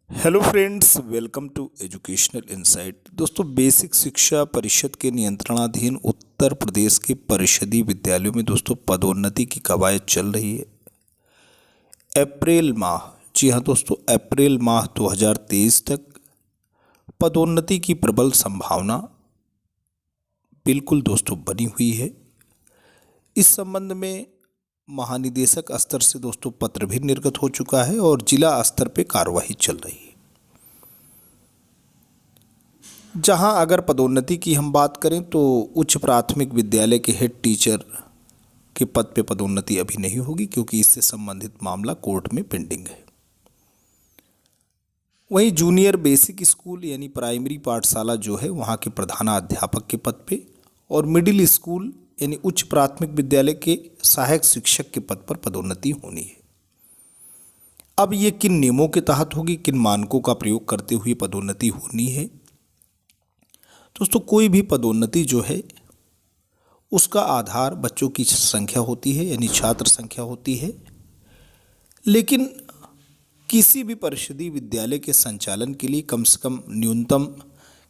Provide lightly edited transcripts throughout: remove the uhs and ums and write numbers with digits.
Hello friends, welcome to Educational Insight. दोस्तों, basic Shiksha Parishad के नियंत्रणाधीन उत्तर प्रदेश के परिषदीय विद्यालयों में दोस्तों पदोन्नति की कवायद चल रही है। अप्रैल माह, जी हाँ दोस्तों, अप्रैल माह 2023 तक पदोन्नति की प्रबल संभावना बिल्कुल दोस्तों बनी हुई है। इस संबंध में महानिदेशक स्तर से दोस्तों पत्र भी निर्गत हो चुका है और जिला स्तर पे कार्यवाही चल रही है। जहां अगर पदोन्नति की हम बात करें तो उच्च प्राथमिक विद्यालय के हेड टीचर के पद पे पदोन्नति अभी नहीं होगी, क्योंकि इससे संबंधित मामला कोर्ट में पेंडिंग है। वहीं जूनियर बेसिक स्कूल यानी प्राइमरी पाठशाला जो है वहाँ के प्रधानाध्यापक के पद पे और मिडिल स्कूल यानी उच्च प्राथमिक विद्यालय के सहायक शिक्षक के पद पर पदोन्नति होनी है। अब ये किन नियमों के तहत होगी, किन मानकों का प्रयोग करते हुए पदोन्नति होनी है? दोस्तों, कोई भी पदोन्नति जो है उसका आधार बच्चों की संख्या होती है, यानी छात्र संख्या होती है। लेकिन किसी भी परिषदीय विद्यालय के संचालन के लिए कम से कम न्यूनतम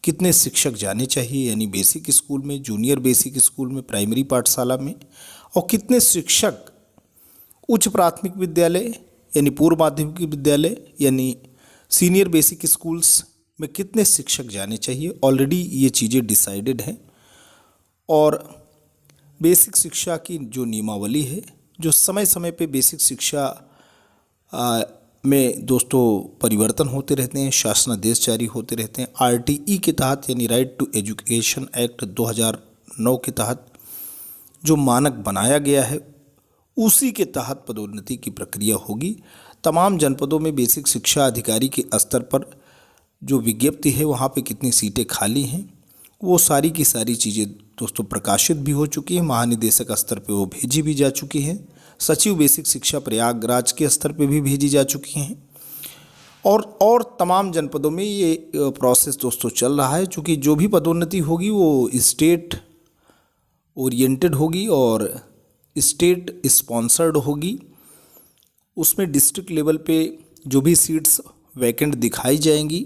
कितने शिक्षक जाने चाहिए, यानी बेसिक स्कूल में, जूनियर बेसिक स्कूल में, प्राइमरी पाठशाला में, और कितने शिक्षक उच्च प्राथमिक विद्यालय यानी पूर्व माध्यमिक विद्यालय यानी सीनियर बेसिक स्कूल्स में कितने शिक्षक जाने चाहिए। ऑलरेडी ये चीज़ें डिसाइडेड हैं और बेसिक शिक्षा की जो नियमावली है, जो समय समय पे बेसिक शिक्षा में दोस्तों परिवर्तन होते रहते हैं, शासनादेश जारी होते रहते हैं। आरटीई के तहत यानी राइट टू एजुकेशन एक्ट 2009 के तहत जो मानक बनाया गया है उसी के तहत पदोन्नति की प्रक्रिया होगी। तमाम जनपदों में बेसिक शिक्षा अधिकारी के स्तर पर जो विज्ञप्ति है वहाँ पे कितनी सीटें खाली हैं वो सारी की सारी चीज़ें दोस्तों प्रकाशित भी हो चुकी हैं। महानिदेशक स्तर पे वो भेजी भी जा चुकी हैं। सचिव बेसिक शिक्षा प्रयागराज के स्तर पे भी भेजी जा चुकी हैं और तमाम जनपदों में ये प्रोसेस दोस्तों चल रहा है। चूँकि जो भी पदोन्नति होगी वो स्टेट ओरिएंटेड होगी और स्टेट स्पॉन्सर्ड होगी। उसमें डिस्ट्रिक्ट लेवल पे जो भी सीट्स वैकेंट दिखाई जाएंगी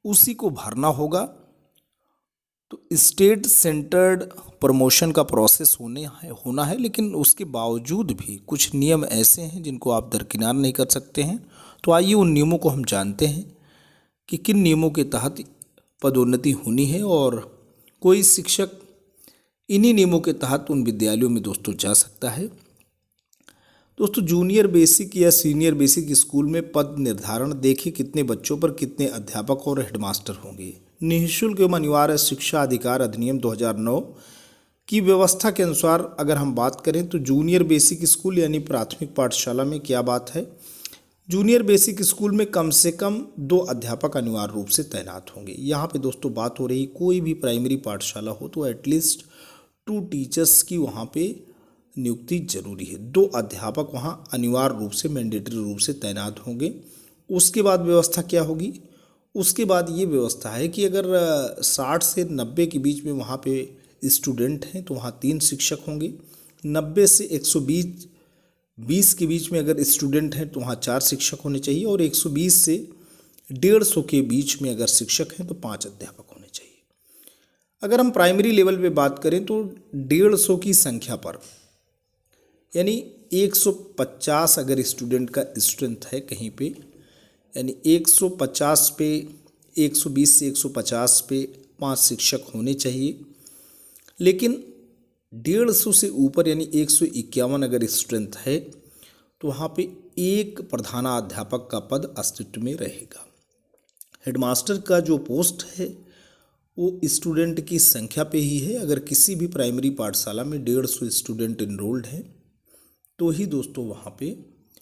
उसी को भरना होगा। तो स्टेट सेंटर्ड प्रमोशन का प्रोसेस होना है, लेकिन उसके बावजूद भी कुछ नियम ऐसे हैं जिनको आप दरकिनार नहीं कर सकते हैं। तो आइए उन नियमों को हम जानते हैं कि किन नियमों के तहत पदोन्नति होनी है और कोई शिक्षक इन्हीं नियमों के तहत उन विद्यालयों में दोस्तों जा सकता है। दोस्तों, जूनियर बेसिक या सीनियर बेसिक स्कूल में पद निर्धारण देखिए कितने बच्चों पर कितने अध्यापक और हेडमास्टर होंगे। निःशुल्क एवं अनिवार्य शिक्षा अधिकार अधिनियम 2009 की व्यवस्था के अनुसार अगर हम बात करें तो जूनियर बेसिक स्कूल यानी प्राथमिक पाठशाला में क्या बात है, जूनियर बेसिक स्कूल में कम से कम 2 अध्यापक अनिवार्य रूप से तैनात होंगे। यहाँ पे दोस्तों बात हो रही, कोई भी प्राइमरी पाठशाला हो तो एटलीस्ट 2 टीचर्स की वहाँ पे नियुक्ति जरूरी है। 2 अध्यापक वहाँ अनिवार्य रूप से मैंडेटरी रूप से तैनात होंगे। उसके बाद व्यवस्था क्या होगी, उसके बाद ये व्यवस्था है कि अगर 60 से 90 के बीच में वहाँ पे स्टूडेंट हैं तो वहाँ 3 शिक्षक होंगे। 90 से 120 के बीच में अगर स्टूडेंट हैं तो वहाँ 4 शिक्षक होने चाहिए और 120 से 150 के बीच में अगर शिक्षक हैं तो 5 अध्यापक होने चाहिए। अगर हम प्राइमरी लेवल पे बात करें तो 150 की संख्या पर यानी 150 अगर स्टूडेंट का स्ट्रेंथ है कहीं पे, यानी 150 पे 120 से 150 पे 5 शिक्षक होने चाहिए। लेकिन 150 से ऊपर यानी 151 अगर स्ट्रेंथ है तो वहाँ पे एक प्रधानाध्यापक का पद अस्तित्व में रहेगा। हेडमास्टर का जो पोस्ट है वो स्टूडेंट की संख्या पे ही है। अगर किसी भी प्राइमरी पाठशाला में 150 स्टूडेंट इनरोल्ड हैं तो ही दोस्तों वहाँ पे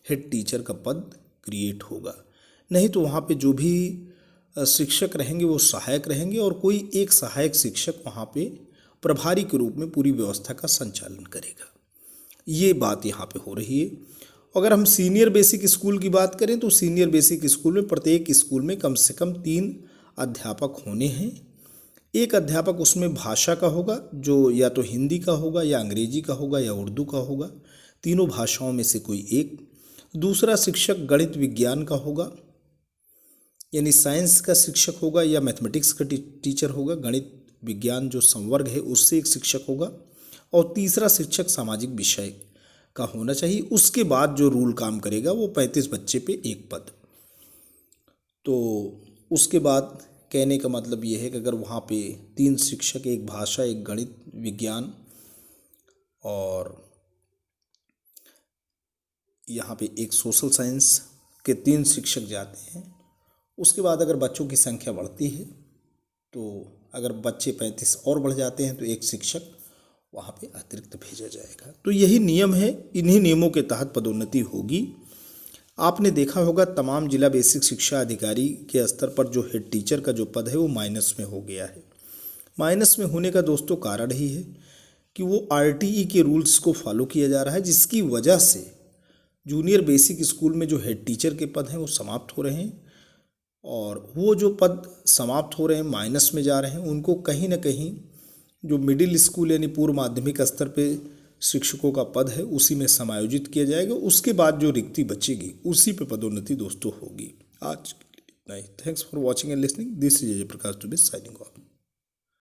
हेड टीचर का पद क्रिएट होगा, नहीं तो वहाँ पे जो भी शिक्षक रहेंगे वो सहायक रहेंगे और कोई एक सहायक शिक्षक वहाँ पे प्रभारी के रूप में पूरी व्यवस्था का संचालन करेगा। ये बात यहाँ पे हो रही है। अगर हम सीनियर बेसिक स्कूल की बात करें तो सीनियर बेसिक स्कूल में प्रत्येक स्कूल में कम से कम 3 अध्यापक होने हैं। एक अध्यापक उसमें भाषा का होगा, जो या तो हिंदी का होगा या अंग्रेजी का होगा या उर्दू का होगा, तीनों भाषाओं में से कोई एक। दूसरा शिक्षक गणित विज्ञान का होगा यानी साइंस का शिक्षक होगा या मैथमेटिक्स का टीचर होगा, गणित विज्ञान जो संवर्ग है उससे एक शिक्षक होगा, और तीसरा शिक्षक सामाजिक विषय का होना चाहिए। उसके बाद जो रूल काम करेगा वो 35 बच्चे पे एक पद। तो उसके बाद कहने का मतलब ये है कि अगर वहाँ पे 3 शिक्षक, एक भाषा, एक गणित विज्ञान और यहाँ पे एक सोशल साइंस के 3 शिक्षक जाते हैं, उसके बाद अगर बच्चों की संख्या बढ़ती है तो अगर बच्चे 35 और बढ़ जाते हैं तो एक शिक्षक वहाँ पे अतिरिक्त भेजा जाएगा। तो यही नियम है, इन्हीं नियमों के तहत पदोन्नति होगी। आपने देखा होगा तमाम जिला बेसिक शिक्षा अधिकारी के स्तर पर जो हेड टीचर का जो पद है वो माइनस में हो गया है। माइनस में होने का दोस्तों कारण ही है कि वो आरटीई के रूल्स को फॉलो किया जा रहा है, जिसकी वजह से जूनियर बेसिक स्कूल में जो हेड टीचर के पद हैं वो समाप्त हो रहे हैं, और वो जो पद समाप्त हो रहे हैं, माइनस में जा रहे हैं, उनको कहीं ना कहीं जो मिडिल स्कूल यानी पूर्व माध्यमिक स्तर पे शिक्षकों का पद है उसी में समायोजित किया जाएगा। उसके बाद जो रिक्ति बचेगी उसी पे पदोन्नति दोस्तों होगी। आज के लिए इतना ही। Thanks for watching and listening. This is Jai Prakash Dubey signing off.